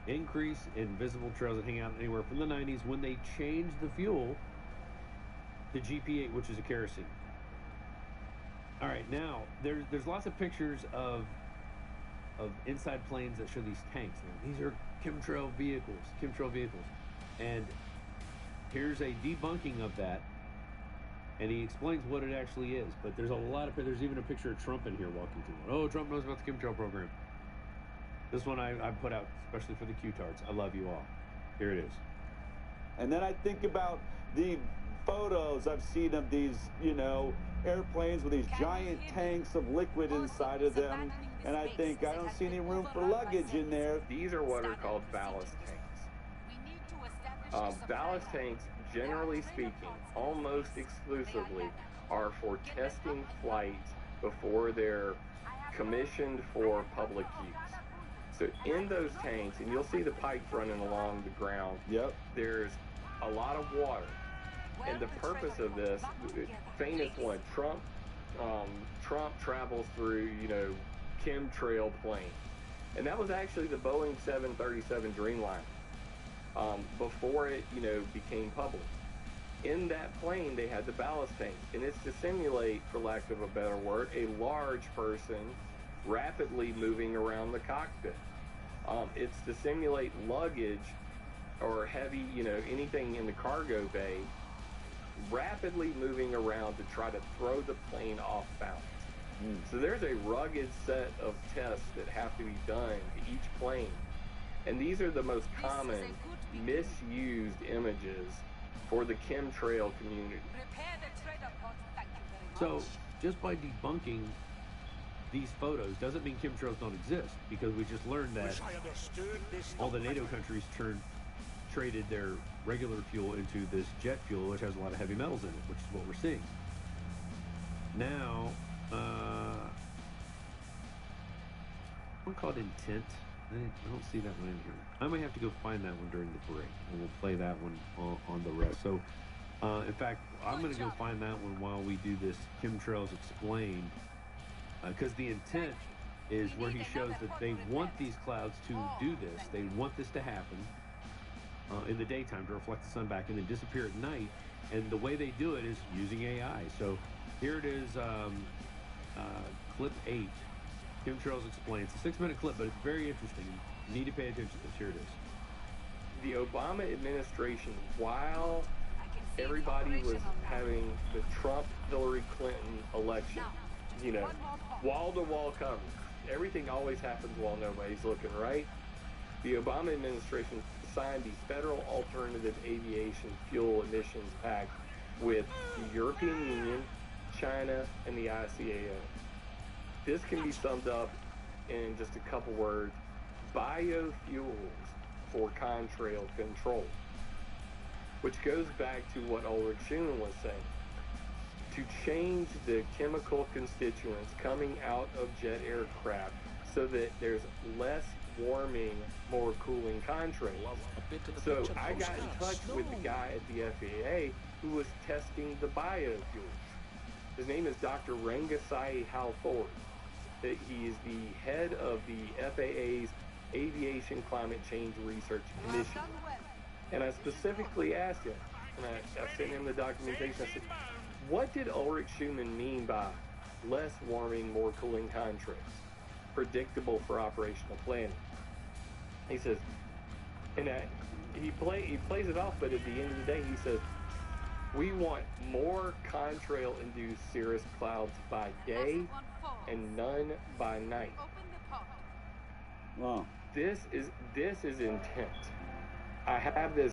increase in visible trails that hang out anywhere from the 90s when they changed the fuel to GP8, which is a kerosene. All right, now there's lots of pictures of inside planes that show these tanks. Now, these are chemtrail vehicles, and here's a debunking of that, and he explains what it actually is. But there's even a picture of Trump in here walking through one. Oh, Trump knows about the chemtrail program. This one I put out especially for the Q-tards. I love you all. Here it is. And then I think about the photos I've seen of these, airplanes with these giant tanks of liquid inside of them. And I think, I don't see any room for luggage in there. These are what are called ballast tanks. Ballast tanks, generally speaking, almost exclusively, are for testing flights before they're commissioned for public use. So in those tanks, and you'll see the pipes running along the ground, there's a lot of water. And the purpose of this, famous one, Trump travels through, chemtrail plane. And that was actually the Boeing 737 Dreamliner before it, became public. In that plane, they had the ballast tank. And it's to simulate, for lack of a better word, a large person rapidly moving around the cockpit. It's to simulate luggage or heavy, anything in the cargo bay rapidly moving around to try to throw the plane off balance. So there's a rugged set of tests that have to be done to each plane. And these are the most common misused images for the chemtrail community. So just by debunking these photos doesn't mean chemtrails don't exist, because we just learned that all the NATO countries traded their regular fuel into this jet fuel, which has a lot of heavy metals in it, which is what we're seeing. Now, one called Intent. I don't see that one in here. I might have to go find that one during the break, and we'll play that one on the rest. So, in fact, I'm going to go find that one while we do this Chemtrails Explained, because the intent is where he shows that they want these clouds to do this. They want this to happen in the daytime to reflect the sun back and then disappear at night. And the way they do it is using AI. So here it is, clip 8, Chemtrails Explained. It's a 6-minute clip, but it's very interesting. You need to pay attention to this. Here it is. The Obama administration, while everybody was having the Trump-Hillary Clinton election, wall-to-wall coverage. Everything always happens while nobody's looking, right? The Obama administration signed the Federal Alternative Aviation Fuel Emissions Pact with the European Union, China, and the ICAO. This can be summed up in just a couple words: biofuels for contrail control, which goes back to what Ulrich Schumann was saying. To change the chemical constituents coming out of jet aircraft so that there's less warming, more cooling contrails. So I got in touch with the guy at the FAA who was testing the biofuels. His name is Dr. Rangasai Halford. He is the head of the FAA's Aviation Climate Change Research Initiative. And I specifically asked him, and I sent him the documentation. I said, what did Ulrich Schumann mean by less warming, more cooling contrails, predictable for operational planning? He says, and he plays it off, but at the end of the day, he says, we want more contrail-induced cirrus clouds by day and none by night. Wow. This is intent. I have this